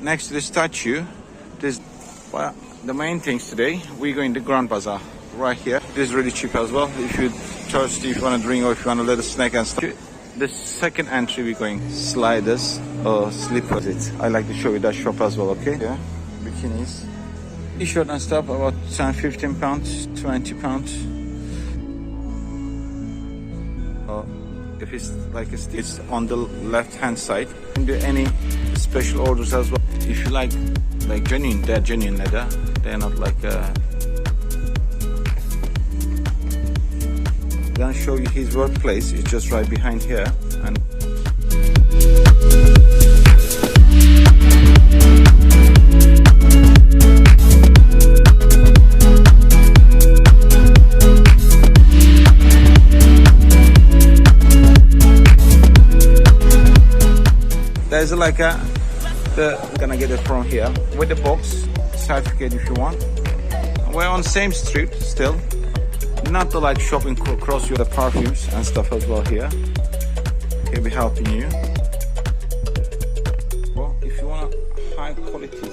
next to the statue, there's the main things today. We're going to Grandbazzar right here. This is really cheap as well. If you're thirsty, if you want to drink, or if you want a little snack and stuff. The second entry we're going sliders or slippers. I like to show you that shop as well. Okay, yeah, bikinis, t-shirt and stuff about 10-15 pounds, 20 pounds. If it's like it's on the left hand side. You can do any special orders as well. If you like genuine, they're genuine leather. They're not like I'm gonna show you his workplace. It's just right behind here. And there's like we're gonna get it from here with the box certificate if you want. We're on same street still, not the like shopping across you, the perfumes and stuff as well here. He'll be helping you. Well, if you want a high quality,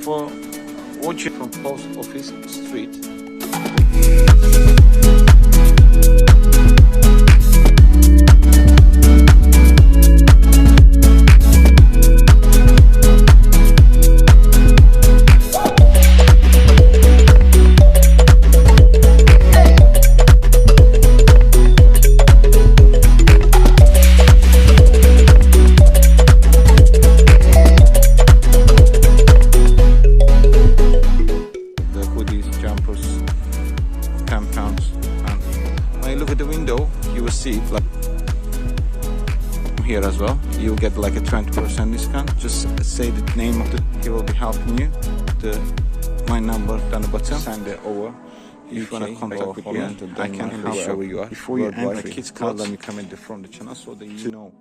for watching from Post Office Street. You will see it like here as well. You'll get like a 20% discount. Just say the name of he will be helping you. My number down the bottom. Send it over. If you want to contact with me, I can help you wherever you are. Before you enter the kids club, let me comment from the channel so that you know.